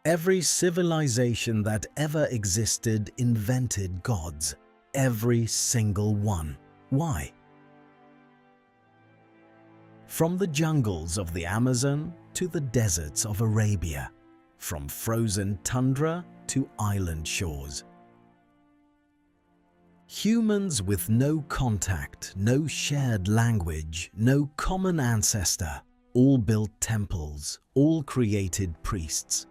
Every civilization that ever existed invented gods. Every single one. Why? From the jungles of the Amazon to the deserts of Arabia, from frozen tundra to island shores. Humans with no contact, no shared language, no common ancestor, all built temples, all created priests,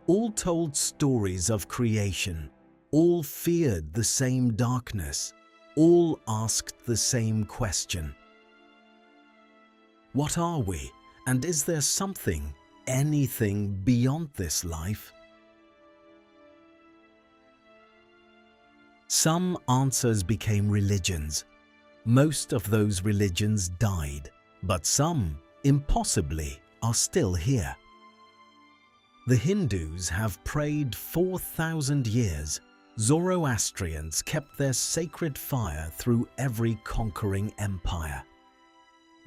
all told stories of creation, all feared the same darkness, all asked the same question. What are we, and is there something, anything beyond this life? Some answers became religions. Most of those religions died, but some, impossibly, are still here. The Hindus have prayed 4,000 years. Zoroastrians kept their sacred fire through every conquering empire.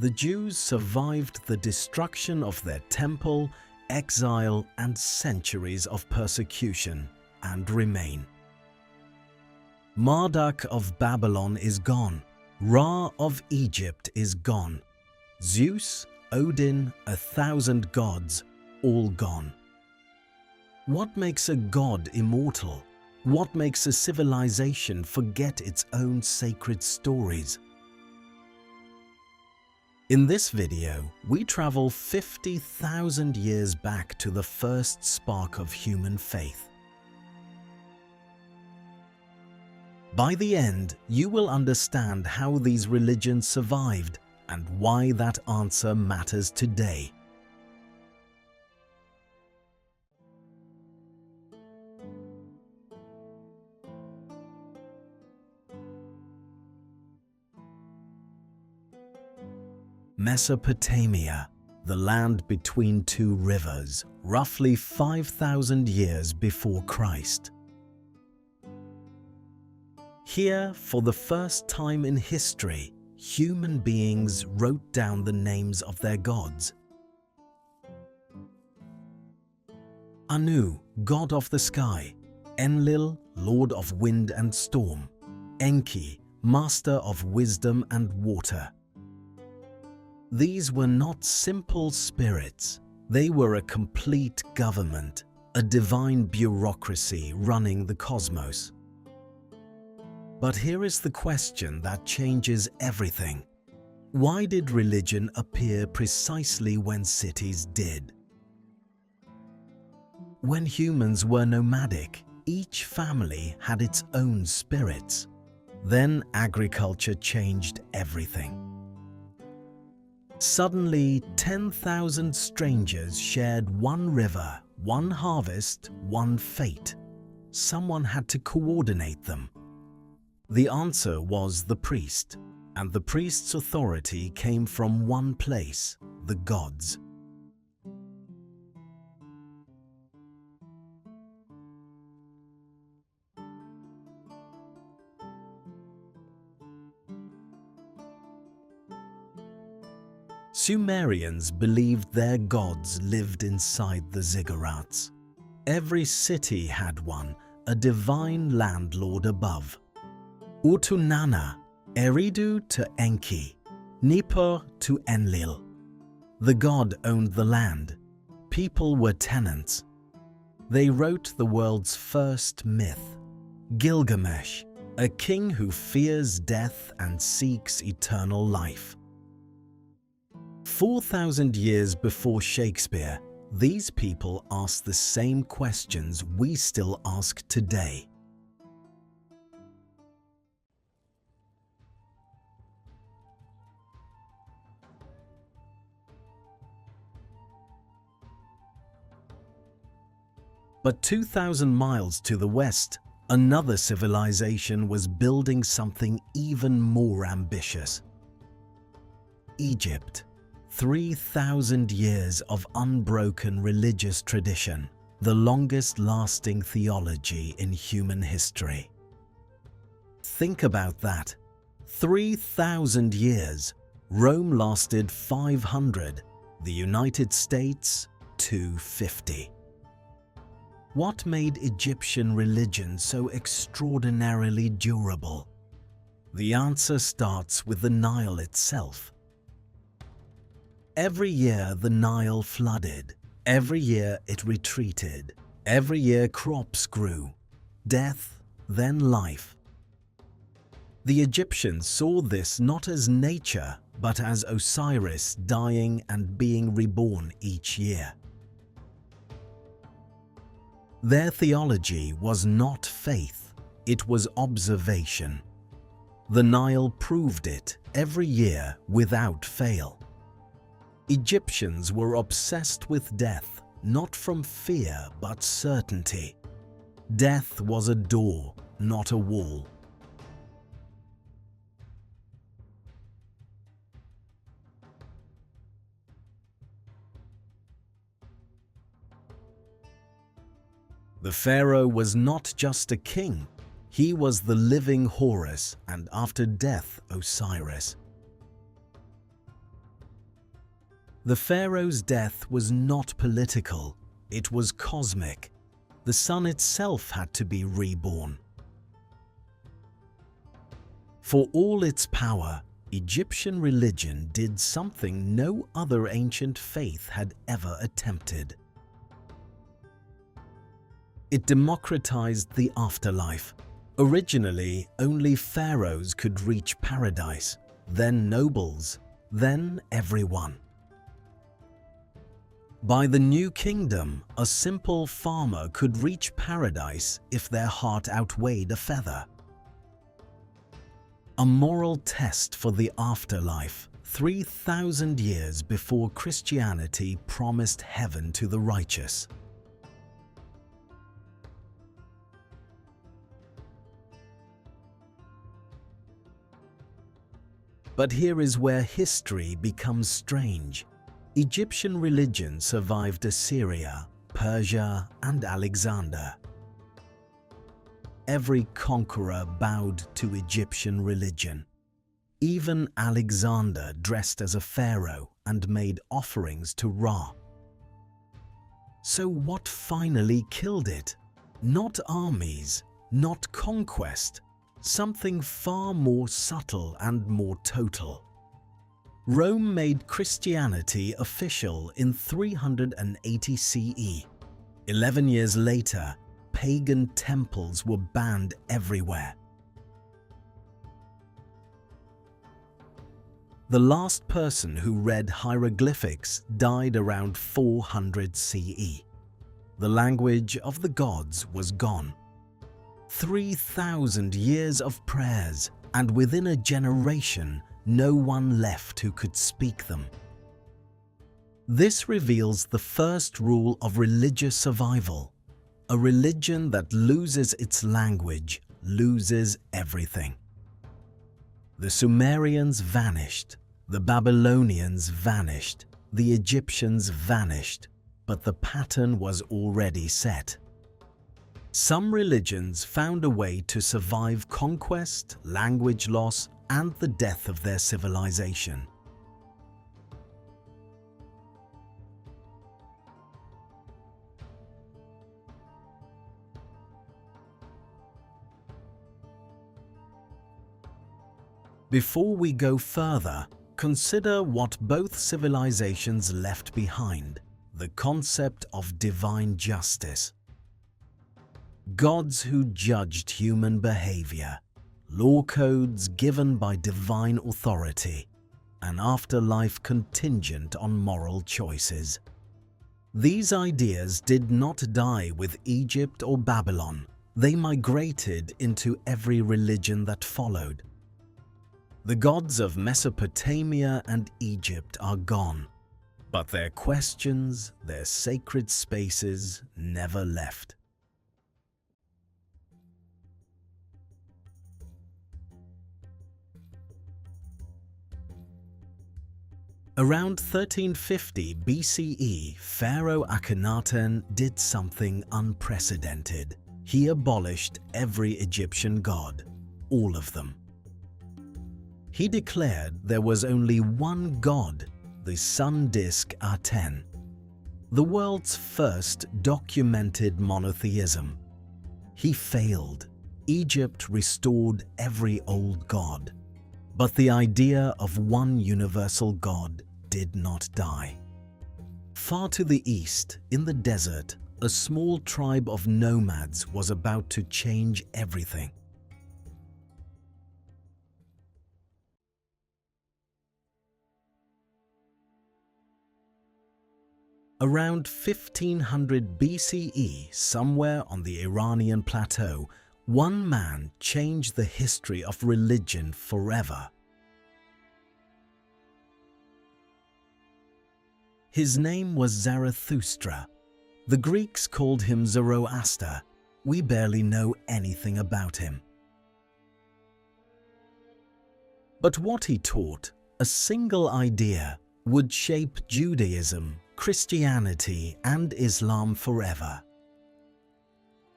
The Jews survived the destruction of their temple, exile, and centuries of persecution, and remain. Marduk of Babylon is gone. Ra of Egypt is gone. Zeus, Odin, 1,000 gods, all gone. What makes a god immortal? What makes a civilization forget its own sacred stories? In this video, we travel 50,000 years back to the first spark of human faith. By the end, you will understand how these religions survived and why that answer matters today. Mesopotamia, the land between two rivers, roughly 5,000 years before Christ. Here, for the first time in history, human beings wrote down the names of their gods. Anu, god of the sky; Enlil, lord of wind and storm; Enki, master of wisdom and water. These were not simple spirits. They were a complete government, a divine bureaucracy running the cosmos. But here is the question that changes everything. Why did religion appear precisely when cities did? When humans were nomadic, each family had its own spirits. Then agriculture changed everything. Suddenly, 10,000 strangers shared one river, one harvest, one fate. Someone had to coordinate them. The answer was the priest, and the priest's authority came from one place, the gods. Sumerians believed their gods lived inside the ziggurats. Every city had one, a divine landlord above. Utunana, Eridu to Enki, Nippur to Enlil. The god owned the land. People were tenants. They wrote the world's first myth, Gilgamesh, a king who fears death and seeks eternal life. 4,000 years before Shakespeare, these people asked the same questions we still ask today. But 2,000 miles to the west, another civilization was building something even more ambitious. Egypt. 3,000 years of unbroken religious tradition, the longest-lasting theology in human history. Think about that. 3,000 years. Rome lasted 500, the United States 250. What made Egyptian religion so extraordinarily durable? The answer starts with the Nile itself. Every year the Nile flooded. Every year it retreated. Every year crops grew. Death, then life. The Egyptians saw this not as nature, but as Osiris dying and being reborn each year. Their theology was not faith, it was observation. The Nile proved it every year without fail. Egyptians were obsessed with death, not from fear but certainty. Death was a door, not a wall. The pharaoh was not just a king, he was the living Horus and after death Osiris. The pharaoh's death was not political, it was cosmic. The sun itself had to be reborn. For all its power, Egyptian religion did something no other ancient faith had ever attempted. It democratized the afterlife. Originally, only pharaohs could reach paradise, then nobles, then everyone. By the new kingdom, a simple farmer could reach paradise if their heart outweighed a feather. A moral test for the afterlife, 3,000 years before Christianity promised heaven to the righteous. But here is where history becomes strange. Egyptian religion survived Assyria, Persia, and Alexander. Every conqueror bowed to Egyptian religion. Even Alexander dressed as a pharaoh and made offerings to Ra. So what finally killed it? Not armies, not conquest, something far more subtle and more total. Rome made Christianity official in 380 CE. 11 years later, pagan temples were banned everywhere. The last person who read hieroglyphics died around 400 CE. The language of the gods was gone. 3,000 years of prayers, and within a generation, no one left who could speak them. This reveals the first rule of religious survival. A religion that loses its language loses everything. The Sumerians vanished, the Babylonians vanished, the Egyptians vanished, but the pattern was already set. Some religions found a way to survive conquest, language loss, and the death of their civilization. Before we go further, consider what both civilizations left behind: the concept of divine justice. Gods who judged human behavior, law codes given by divine authority, an afterlife contingent on moral choices. These ideas did not die with Egypt or Babylon. They migrated into every religion that followed. The gods of Mesopotamia and Egypt are gone, but their questions, their sacred spaces never left. Around 1350 BCE, Pharaoh Akhenaten did something unprecedented. He abolished every Egyptian god, all of them. He declared there was only one god, the sun disk Aten. the world's first documented monotheism. He failed. Egypt restored every old god. But the idea of one universal God did not die. Far to the east, in the desert, a small tribe of nomads was about to change everything. Around 1500 BCE, somewhere on the Iranian plateau, one man changed the history of religion forever. His name was Zarathustra. The Greeks called him Zoroaster. We barely know anything about him. But what he taught, a single idea, would shape Judaism, Christianity, and Islam forever.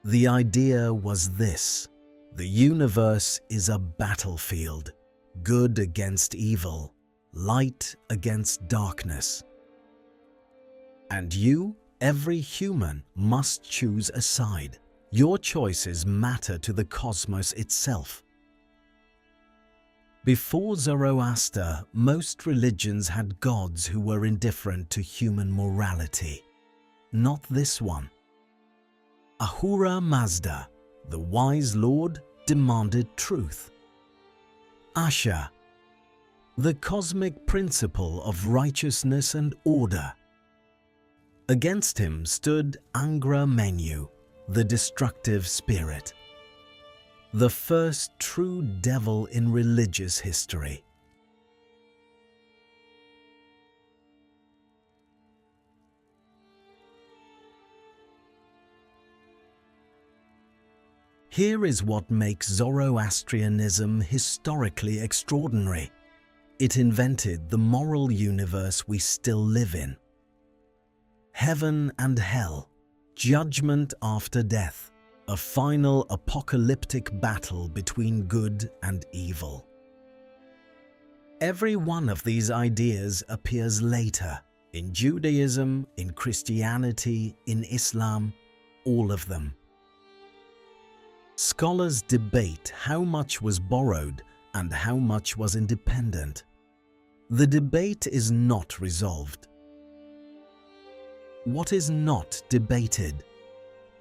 The idea was this: the universe is a battlefield, good against evil, light against darkness. And you, every human, must choose a side. Your choices matter to the cosmos itself. Before Zoroaster, most religions had gods who were indifferent to human morality. Not this one. Ahura Mazda, the wise lord, demanded truth. Asha, the cosmic principle of righteousness and order. Against him stood Angra Mainyu, the destructive spirit, the first true devil in religious history. Here is what makes Zoroastrianism historically extraordinary. It invented the moral universe we still live in. Heaven and hell, judgment after death, a final apocalyptic battle between good and evil. Every one of these ideas appears later, in Judaism, in Christianity, in Islam, all of them. Scholars debate how much was borrowed and how much was independent. The debate is not resolved. What is not debated?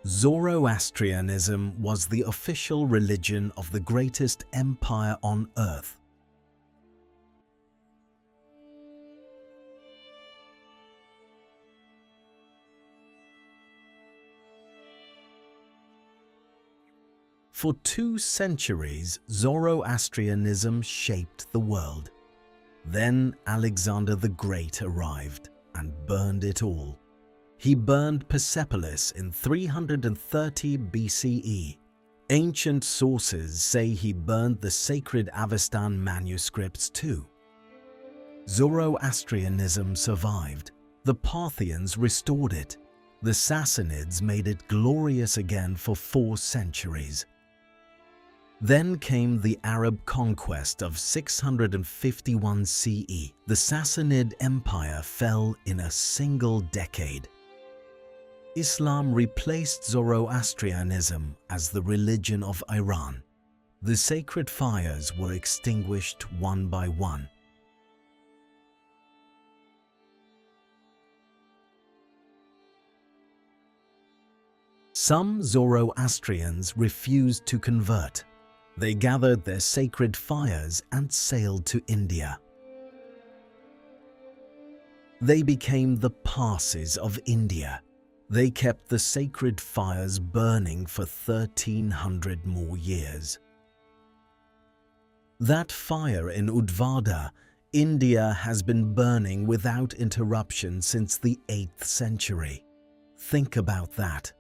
Zoroastrianism was the official religion of the greatest empire on earth. For 2 centuries, Zoroastrianism shaped the world. Then Alexander the Great arrived and burned it all. He burned Persepolis in 330 BCE. Ancient sources say he burned the sacred Avestan manuscripts too. Zoroastrianism survived. The Parthians restored it. The Sassanids made it glorious again for 4 centuries. Then came the Arab conquest of 651 CE. The Sassanid Empire fell in a single decade. Islam replaced Zoroastrianism as the religion of Iran. The sacred fires were extinguished one by one. Some Zoroastrians refused to convert. They gathered their sacred fires and sailed to India. They became the Parsis of India. They kept the sacred fires burning for 1300 more years. That fire in Udvada, India, has been burning without interruption since the 8th century. Think about that.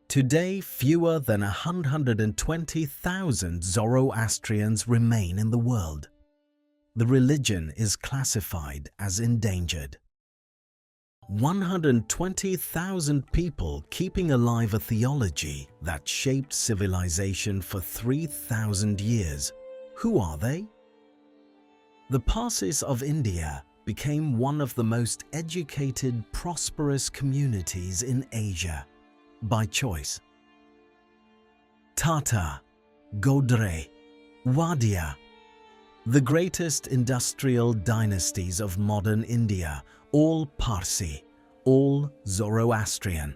Today, fewer than 120,000 Zoroastrians remain in the world. The religion is classified as endangered. 120,000 people keeping alive a theology that shaped civilization for 3,000 years. Who are they? The Parsis of India became one of the most educated, prosperous communities in Asia by choice. Tata, Godre, Wadia, the greatest industrial dynasties of modern India, all Parsi, all Zoroastrian.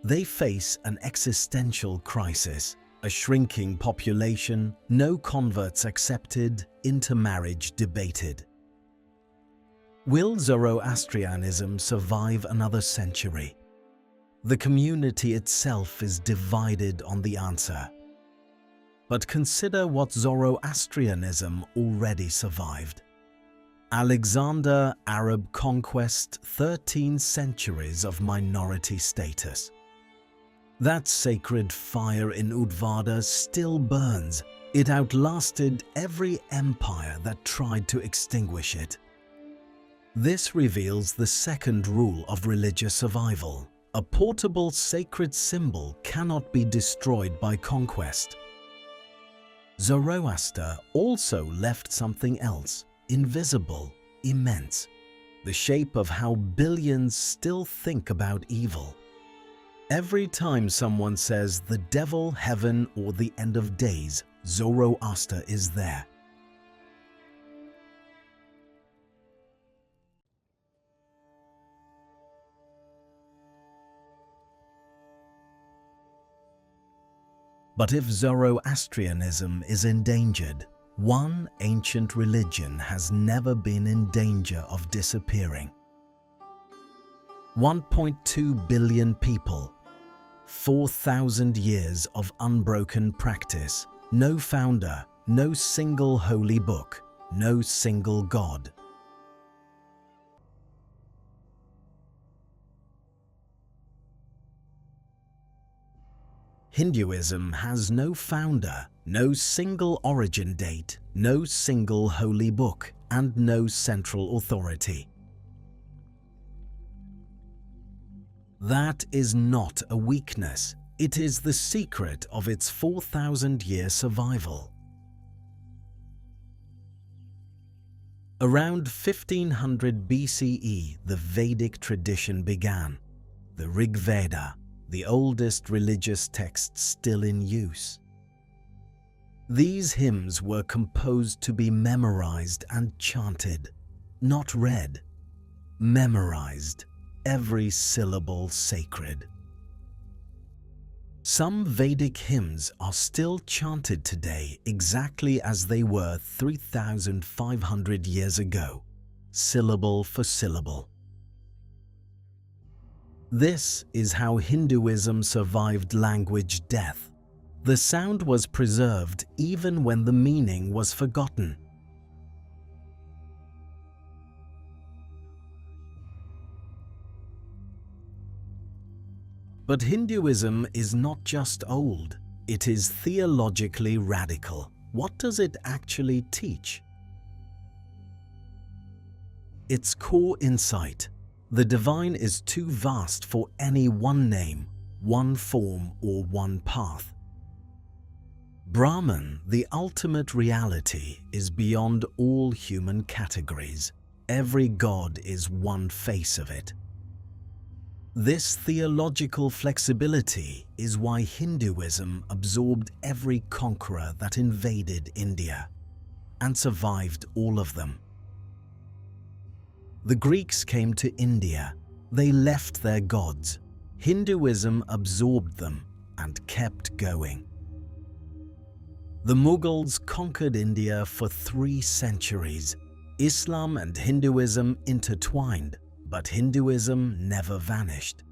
They face an existential crisis, a shrinking population, no converts accepted, intermarriage debated. Will Zoroastrianism survive another century? The community itself is divided on the answer. But consider what Zoroastrianism already survived. Alexander Arab conquest, 13 centuries of minority status. That sacred fire in Udvada still burns. It outlasted every empire that tried to extinguish it. This reveals the second rule of religious survival. A portable sacred symbol cannot be destroyed by conquest. Zoroaster also left something else, invisible, immense, the shape of how billions still think about evil. Every time someone says the devil, heaven, or the end of days, Zoroaster is there. But if Zoroastrianism is endangered, one ancient religion has never been in danger of disappearing. 1.2 billion people, 4,000 years of unbroken practice, no founder, no single holy book, no single god. Hinduism has no founder, no single origin date, no single holy book, and no central authority. That is not a weakness. It is the secret of its 4,000-year survival. Around 1500 BCE, the Vedic tradition began. The Rig Veda, the oldest religious text still in use. These hymns were composed to be memorized and chanted, not read. Memorized, every syllable sacred. Some Vedic hymns are still chanted today exactly as they were 3,500 years ago, syllable for syllable. This is how Hinduism survived language death. The sound was preserved even when the meaning was forgotten. But Hinduism is not just old, it is theologically radical. What does it actually teach? Its core insight: the divine is too vast for any one name, one form, or one path. Brahman, the ultimate reality, is beyond all human categories. Every god is one face of it. This theological flexibility is why Hinduism absorbed every conqueror that invaded India and survived all of them. The Greeks came to India. They left their gods. Hinduism absorbed them and kept going. The Mughals conquered India for 3 centuries. Islam and Hinduism intertwined, but Hinduism never vanished.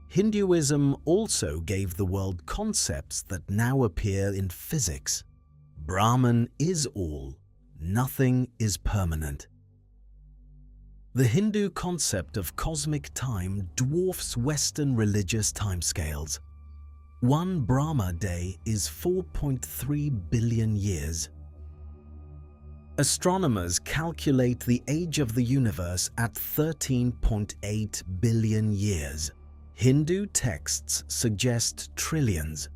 Hinduism also gave the world concepts that now appear in physics. Brahman is all, nothing is permanent. The Hindu concept of cosmic time dwarfs Western religious timescales. One Brahma day is 4.3 billion years. Astronomers calculate the age of the universe at 13.8 billion years. Hindu texts suggest trillions.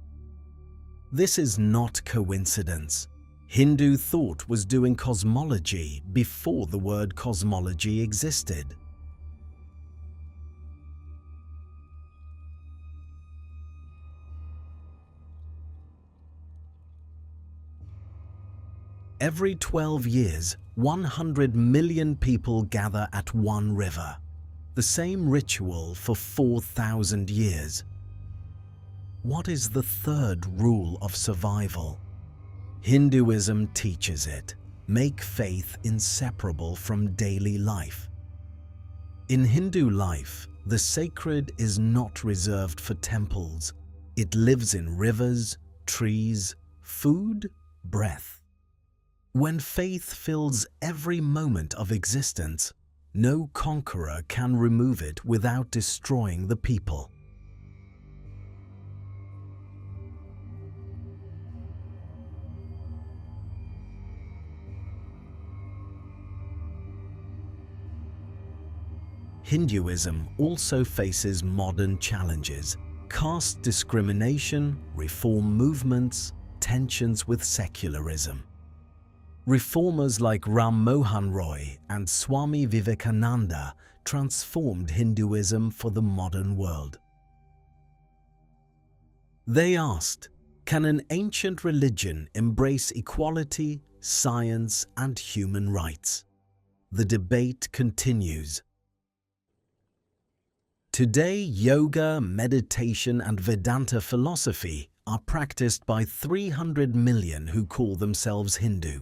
This is not coincidence. Hindu thought was doing cosmology before the word cosmology existed. Every 12 years, 100 million people gather at one river. The same ritual for 4,000 years. What is the third rule of survival? Hinduism teaches it. Make faith inseparable from daily life. In Hindu life, the sacred is not reserved for temples. It lives in rivers, trees, food, breath. When faith fills every moment of existence, no conqueror can remove it without destroying the people. Hinduism also faces modern challenges: caste discrimination, reform movements, tensions with secularism. Reformers like Ram Mohan Roy and Swami Vivekananda transformed Hinduism for the modern world. They asked, can an ancient religion embrace equality, science, and human rights? The debate continues. Today, yoga, meditation, and Vedanta philosophy are practiced by 300 million who call themselves Hindu.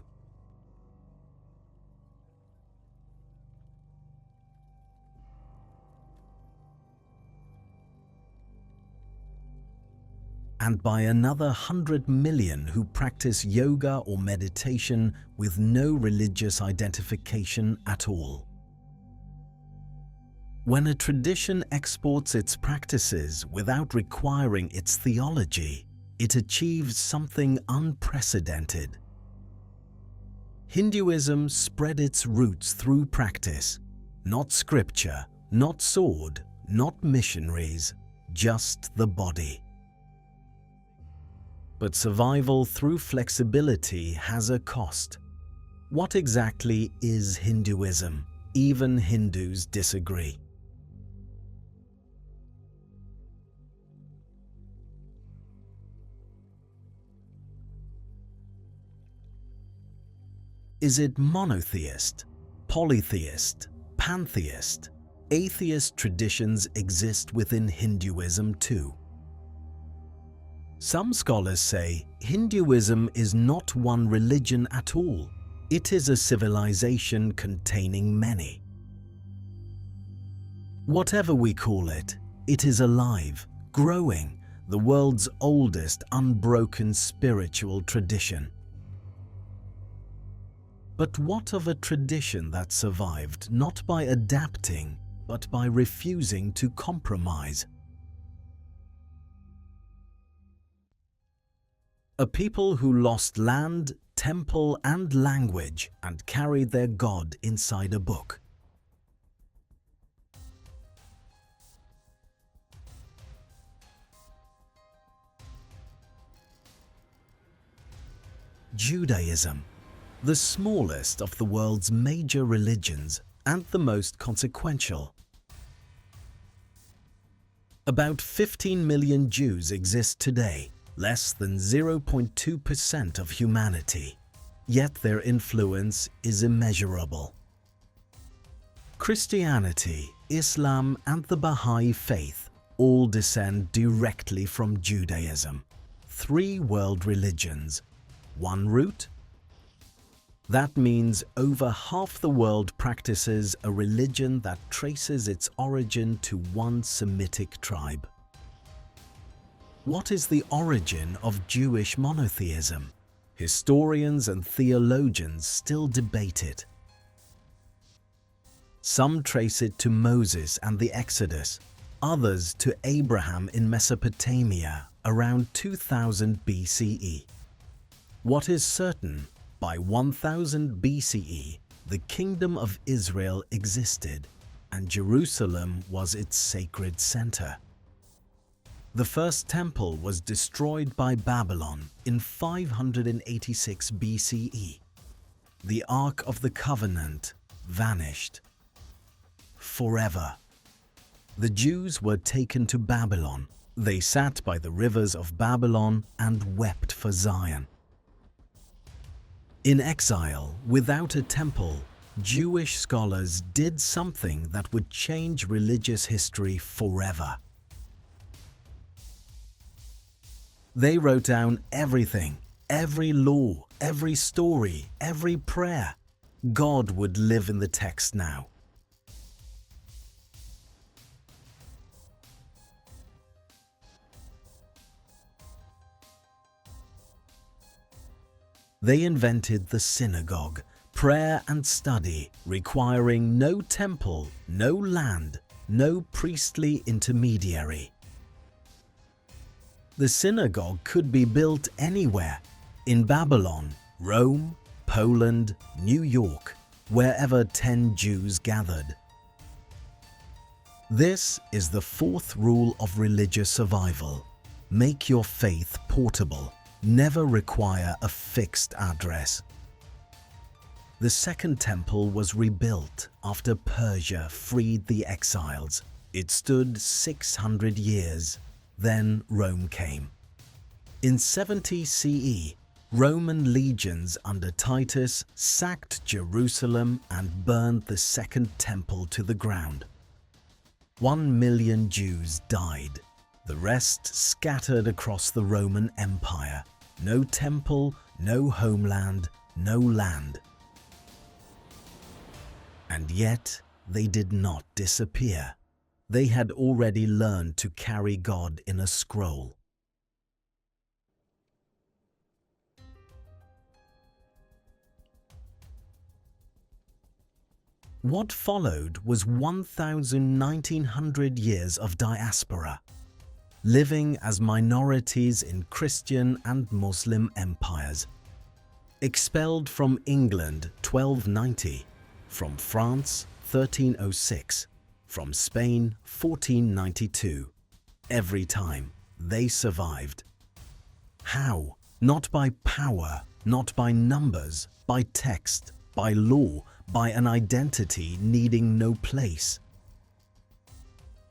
And by another 100 million who practice yoga or meditation with no religious identification at all. When a tradition exports its practices without requiring its theology, it achieves something unprecedented. Hinduism spread its roots through practice, not scripture, not sword, not missionaries, just the body. But survival through flexibility has a cost. What exactly is Hinduism? Even Hindus disagree. Is it monotheist, polytheist, pantheist? Atheist traditions exist within Hinduism too. Some scholars say Hinduism is not one religion at all. It is a civilization containing many. Whatever we call it, it is alive, growing, the world's oldest unbroken spiritual tradition. But what of a tradition that survived not by adapting, but by refusing to compromise? A people who lost land, temple, and language and carried their god inside a book. Judaism, the smallest of the world's major religions and the most consequential. About 15 million Jews exist today, less than 0.2% of humanity, yet their influence is immeasurable. Christianity, Islam, and the Baha'i faith all descend directly from Judaism. 3 world religions, 1 root. That means over half the world practices a religion that traces its origin to one Semitic tribe. What is the origin of Jewish monotheism? Historians and theologians still debate it. Some trace it to Moses and the Exodus, others to Abraham in Mesopotamia around 2000 BCE. What is certain, by 1000 BCE, the Kingdom of Israel existed, and Jerusalem was its sacred center. The first temple was destroyed by Babylon in 586 BCE. The Ark of the Covenant vanished forever. The Jews were taken to Babylon. They sat by the rivers of Babylon and wept for Zion. In exile, without a temple, Jewish scholars did something that would change religious history forever. They wrote down everything, every law, every story, every prayer. God would live in the text now. They invented the synagogue, prayer and study, requiring no temple, no land, no priestly intermediary. The synagogue could be built anywhere, in Babylon, Rome, Poland, New York, wherever 10 Jews gathered. This is the fourth rule of religious survival. Make your faith portable. Never require a fixed address. The Second Temple was rebuilt after Persia freed the exiles. It stood 600 years. Then Rome came. In 70 CE, Roman legions under Titus sacked Jerusalem and burned the Second Temple to the ground. 1 million Jews died. The rest scattered across the Roman Empire. No temple, no homeland, no land. And yet, they did not disappear. They had already learned to carry God in a scroll. What followed was 1,900 years of diaspora, living as minorities in Christian and Muslim empires. Expelled from England 1290, from France 1306, from Spain 1492. Every time they survived. How? Not by power, not by numbers, by text, by law, by an identity needing no place.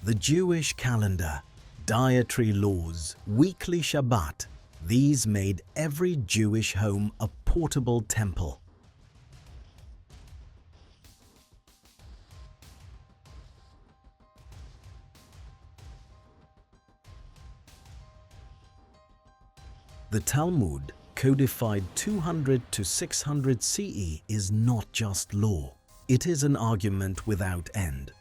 The Jewish calendar, dietary laws, weekly Shabbat, these made every Jewish home a portable temple. The Talmud, codified 200 to 600 CE, is not just law. It is an argument without end.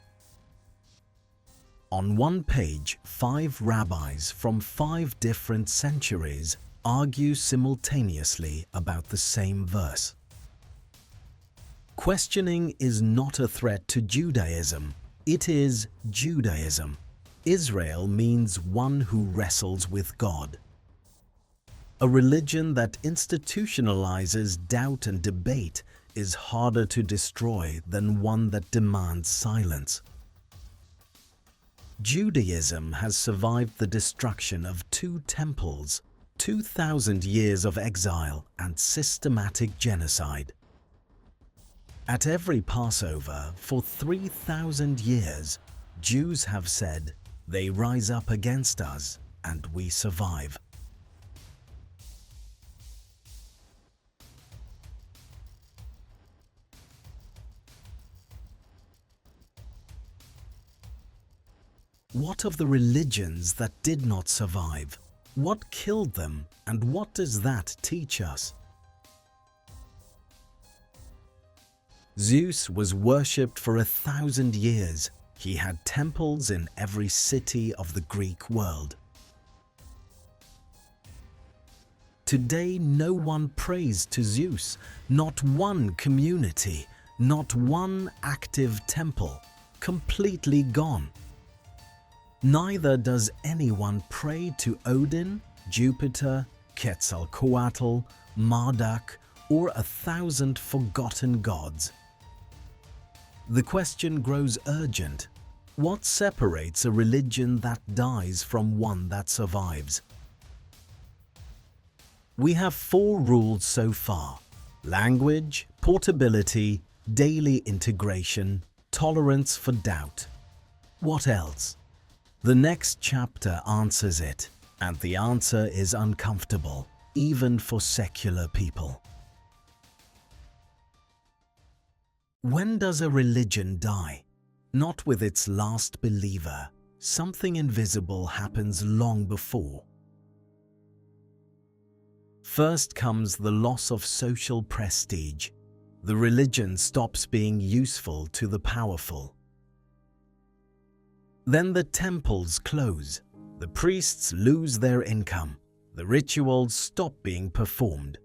On one page, 5 rabbis from 5 different centuries argue simultaneously about the same verse. Questioning is not a threat to Judaism. It is Judaism. Israel means one who wrestles with God. A religion that institutionalizes doubt and debate is harder to destroy than one that demands silence. Judaism has survived the destruction of 2 temples, 2,000 years of exile and systematic genocide. At every Passover for 3,000 years, Jews have said, "They rise up against us and we survive." What of the religions that did not survive? What killed them, and what does that teach us? Zeus was worshipped for 1,000 years. He had temples in every city of the Greek world. Today, no one prays to Zeus, not one community, not one active temple, completely gone. Neither does anyone pray to Odin, Jupiter, Quetzalcoatl, Marduk, or 1,000 forgotten gods. The question grows urgent. What separates a religion that dies from one that survives? We have 4 rules so far: language, portability, daily integration, tolerance for doubt. What else? The next chapter answers it, and the answer is uncomfortable, even for secular people. When does a religion die? Not with its last believer. Something invisible happens long before. First comes the loss of social prestige. The religion stops being useful to the powerful. Then the temples close. The priests lose their income. The rituals stop being performed.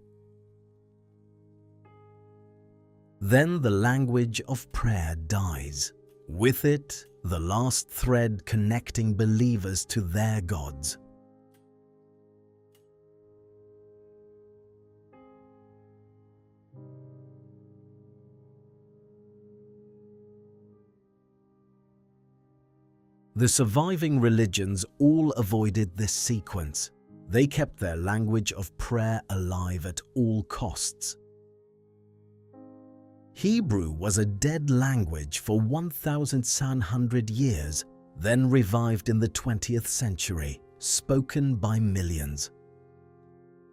Then the language of prayer dies. With it, the last thread connecting believers to their gods. The surviving religions all avoided this sequence. They kept their language of prayer alive at all costs. Hebrew was a dead language for 1,700 years, then revived in the 20th century, spoken by millions.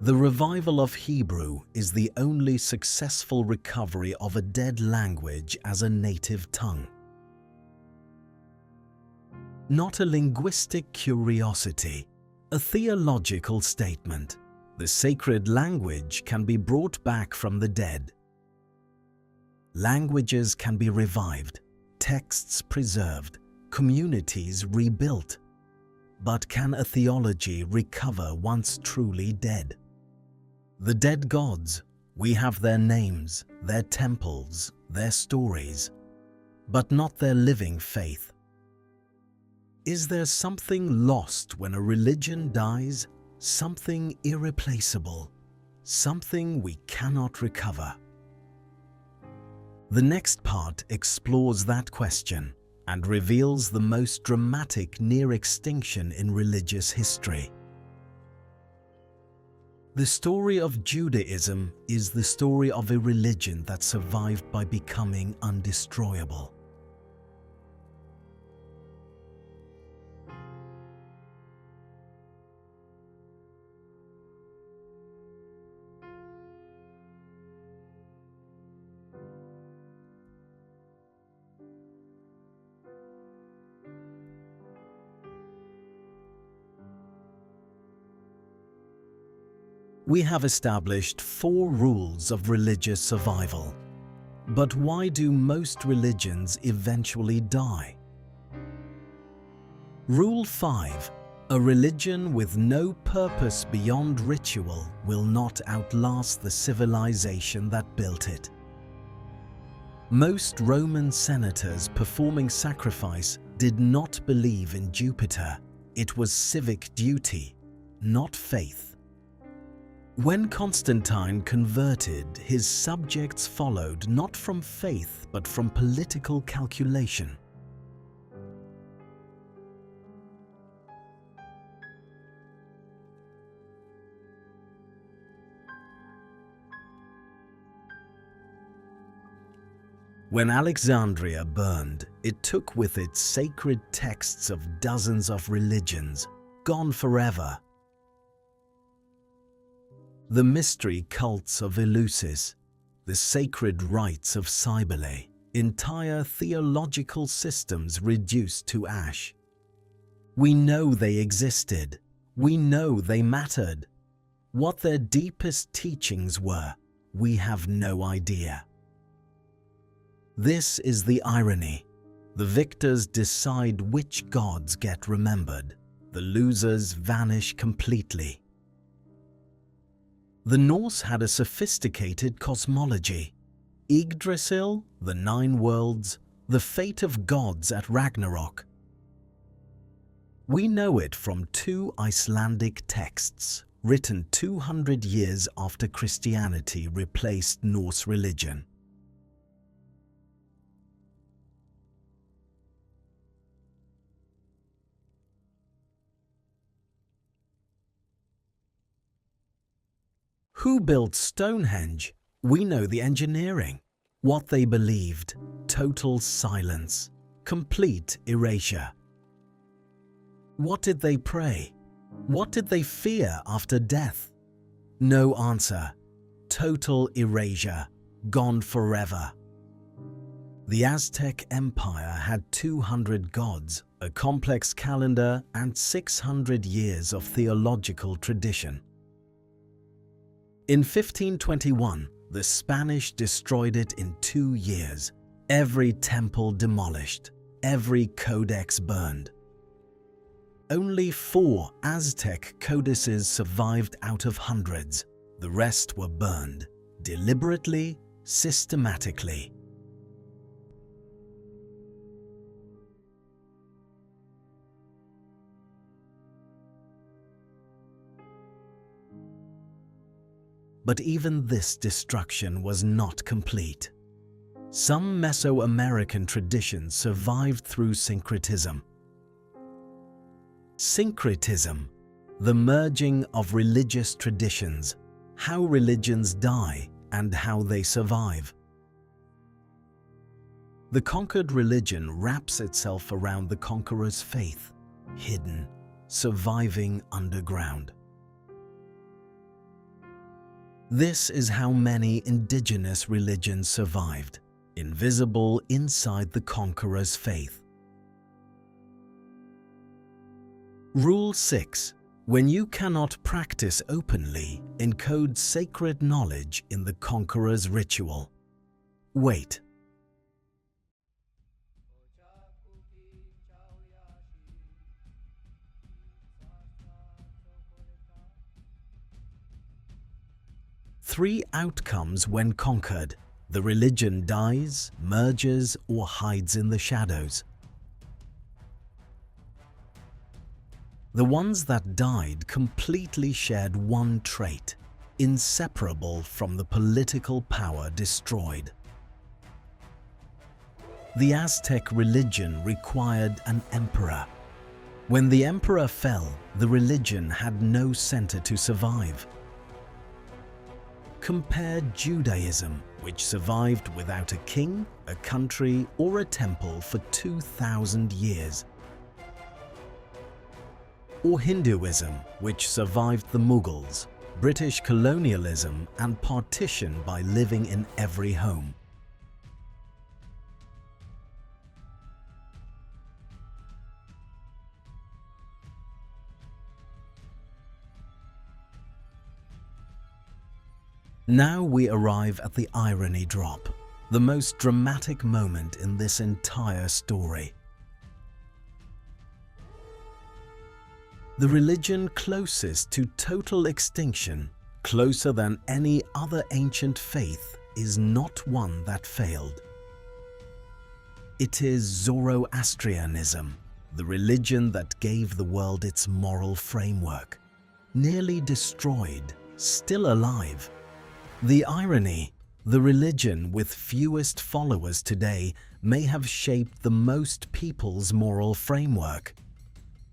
The revival of Hebrew is the only successful recovery of a dead language as a native tongue. Not a linguistic curiosity, a theological statement. The sacred language can be brought back from the dead. Languages can be revived, texts preserved, communities rebuilt. But can a theology recover once truly dead? The dead gods, we have their names, their temples, their stories, but not their living faith. Is there something lost when a religion dies? Something irreplaceable, something we cannot recover? The next part explores that question and reveals the most dramatic near extinction in religious history. The story of Judaism is the story of a religion that survived by becoming undestroyable. We have established 4 rules of religious survival. But why do most religions eventually die? Rule 5. A religion with no purpose beyond ritual will not outlast the civilization that built it. Most Roman senators performing sacrifice did not believe in Jupiter. It was civic duty, not faith. When Constantine converted, his subjects followed not from faith but from political calculation. When Alexandria burned, it took with it sacred texts of dozens of religions, gone forever. The mystery cults of Eleusis, the sacred rites of Cybele, entire theological systems reduced to ash. We know they existed. We know they mattered. What their deepest teachings were, we have no idea. This is the irony. The victors decide which gods get remembered. The losers vanish completely. The Norse had a sophisticated cosmology. Yggdrasil, the 9 worlds, the fate of gods at Ragnarok. We know it from 2 Icelandic texts, written 200 years after Christianity replaced Norse religion. Who built Stonehenge? We know the engineering. What they believed: total silence, complete erasure. What did they pray? What did they fear after death? No answer. Total erasure, gone forever. The Aztec Empire had 200 gods, a complex calendar, and 600 years of theological tradition. In 1521, the Spanish destroyed it in 2 years. Every temple demolished, every codex burned. Only 4 Aztec codices survived out of hundreds. The rest were burned, deliberately, systematically. But even this destruction was not complete. Some Mesoamerican traditions survived through syncretism. Syncretism, the merging of religious traditions, how religions die and how they survive. The conquered religion wraps itself around the conqueror's faith, hidden, surviving underground. This is how many indigenous religions survived, invisible inside the conqueror's faith. Rule 6. When you cannot practice openly, encode sacred knowledge in the conqueror's ritual. Wait. Three outcomes when conquered: the religion dies, merges, or hides in the shadows. The ones that died completely shared one trait, inseparable from the political power destroyed. The Aztec religion required an emperor. When the emperor fell, the religion had no center to survive. Compare Judaism, which survived without a king, a country, or a temple for 2,000 years. Or Hinduism, which survived the Mughals, British colonialism, and partition by living in every home. Now we arrive at the irony drop, the most dramatic moment in this entire story. The religion closest to total extinction, closer than any other ancient faith, is not one that failed. It is Zoroastrianism, the religion that gave the world its moral framework. Nearly destroyed, still alive. The irony: the religion with fewest followers today may have shaped the most people's moral framework.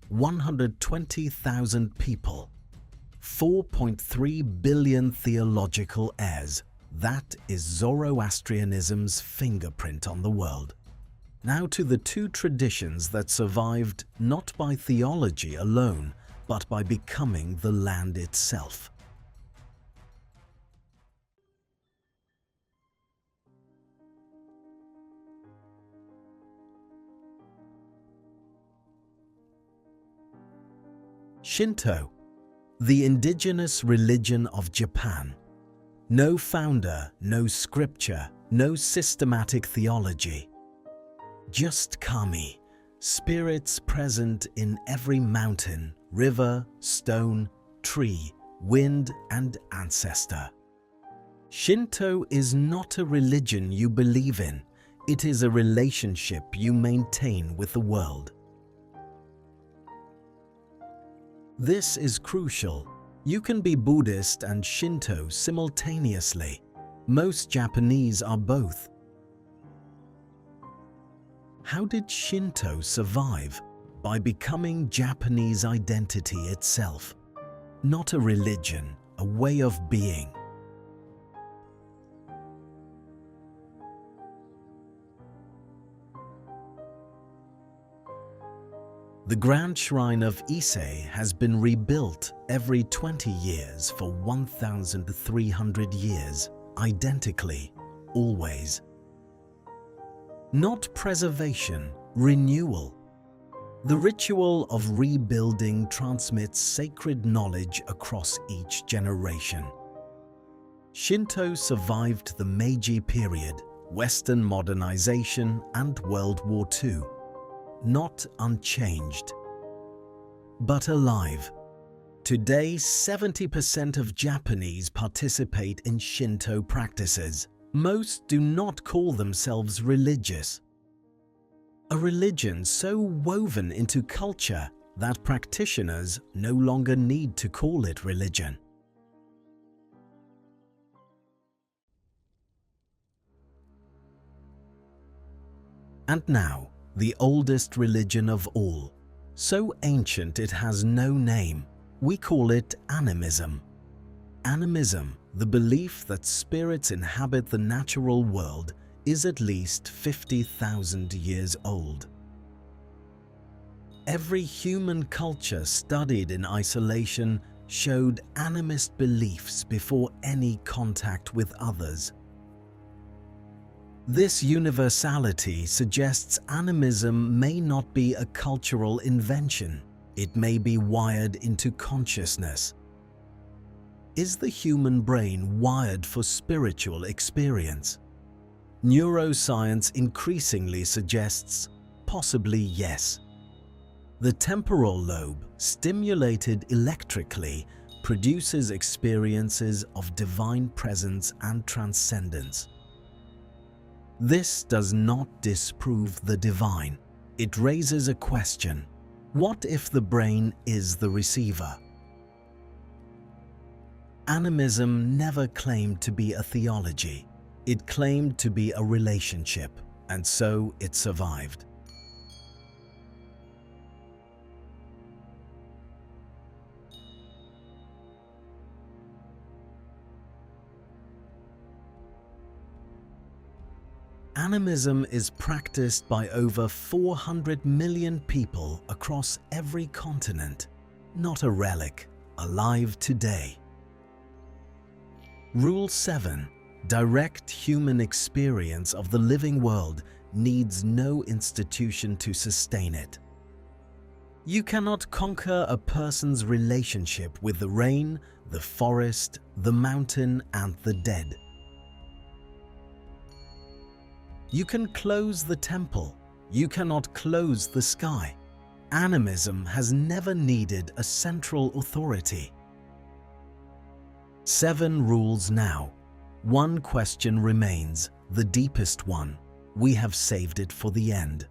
120,000 people, 4.3 billion theological heirs. That is Zoroastrianism's fingerprint on the world. Now to the two traditions that survived not by theology alone, but by becoming the land itself. Shinto, the indigenous religion of Japan. No founder, no scripture, no systematic theology. Just kami, spirits present in every mountain, river, stone, tree, wind, and ancestor. Shinto is not a religion you believe in. It is a relationship you maintain with the world. This is crucial. You can be Buddhist and Shinto simultaneously. Most Japanese are both. How did Shinto survive? By becoming Japanese identity itself. Not a religion, a way of being, The Grand Shrine of Ise has been rebuilt every 20 years for 1,300 years, identically, always. Not preservation, renewal. The ritual of rebuilding transmits sacred knowledge across each generation. Shinto survived the Meiji period, Western modernization, and World War II. Not unchanged, but alive. Today, 70% of Japanese participate in Shinto practices. Most do not call themselves religious. A religion so woven into culture that practitioners no longer need to call it religion. And now, the oldest religion of all. So ancient it has no name. We call it animism. Animism, the belief that spirits inhabit the natural world, is at least 50,000 years old. Every human culture studied in isolation showed animist beliefs before any contact with others. This universality suggests animism may not be a cultural invention. It may be wired into consciousness. Is the human brain wired for spiritual experience? Neuroscience increasingly suggests possibly yes. The temporal lobe, stimulated electrically, produces experiences of divine presence and transcendence. This does not disprove the divine. It raises a question. What if the brain is the receiver? Animism never claimed to be a theology. It claimed to be a relationship, and so it survived. Animism is practiced by over 400 million people across every continent, not a relic, alive today. Rule 7. Direct human experience of the living world needs no institution to sustain it. You cannot conquer a person's relationship with the rain, the forest, the mountain, and the dead. You can close the temple. You cannot close the sky. Animism has never needed a central authority. 7 rules now. One question remains, the deepest one. We have saved it for the end.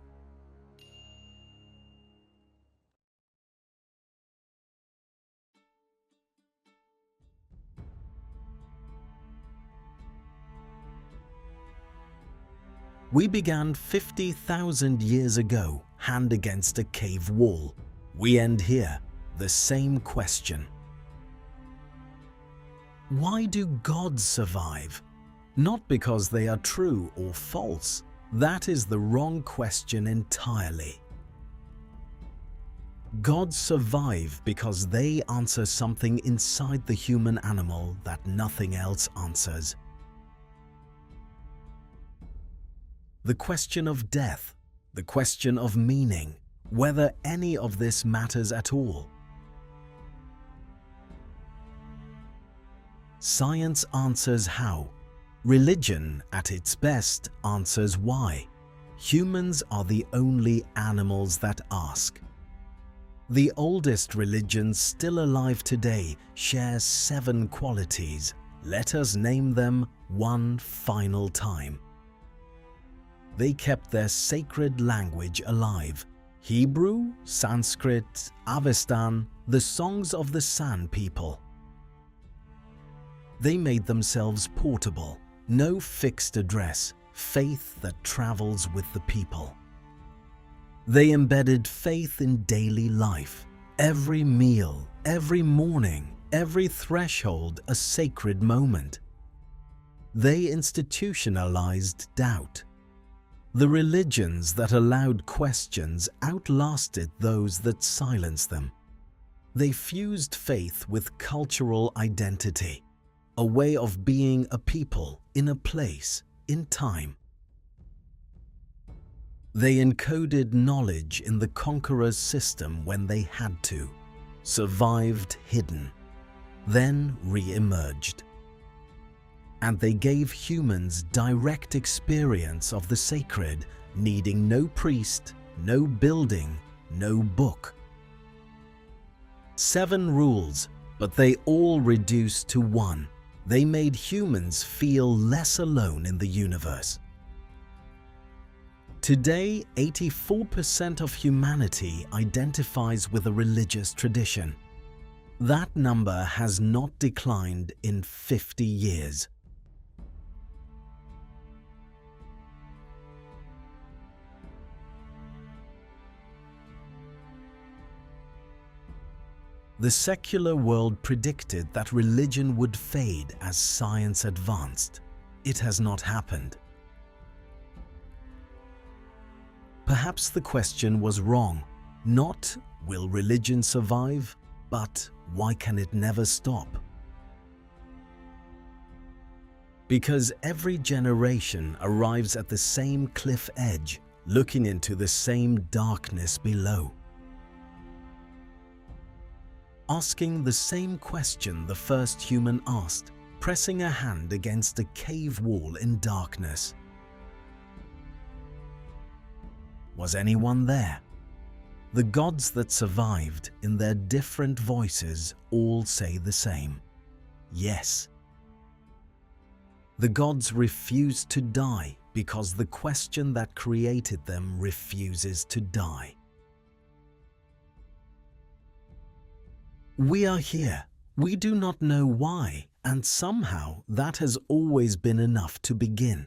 We began 50,000 years ago, hand against a cave wall. We end here, the same question. Why do gods survive? Not because they are true or false. That is the wrong question entirely. Gods survive because they answer something inside the human animal that nothing else answers. The question of death, the question of meaning, whether any of this matters at all. Science answers how. Religion, at its best, answers why. Humans are the only animals that ask. The oldest religions still alive today share 7 qualities. Let us name them one final time. They kept their sacred language alive. Hebrew, Sanskrit, Avestan, the songs of the San people. They made themselves portable, no fixed address, faith that travels with the people. They embedded faith in daily life, every meal, every morning, every threshold a sacred moment. They institutionalized doubt. The religions that allowed questions outlasted those that silenced them. They fused faith with cultural identity, a way of being a people in a place, in time. They encoded knowledge in the conqueror's system when they had to, survived hidden, then re-emerged. And they gave humans direct experience of the sacred, needing no priest, no building, no book. 7 rules, but they all reduced to one. They made humans feel less alone in the universe. Today, 84% of humanity identifies with a religious tradition. That number has not declined in 50 years. The secular world predicted that religion would fade as science advanced. It has not happened. Perhaps the question was wrong. Not, will religion survive, but why can it never stop? Because every generation arrives at the same cliff edge, looking into the same darkness below. Asking the same question the first human asked, pressing a hand against a cave wall in darkness. Was anyone there? The gods that survived, in their different voices, all say the same: yes. The gods refuse to die because the question that created them refuses to die. We are here. We do not know why, and somehow that has always been enough to begin.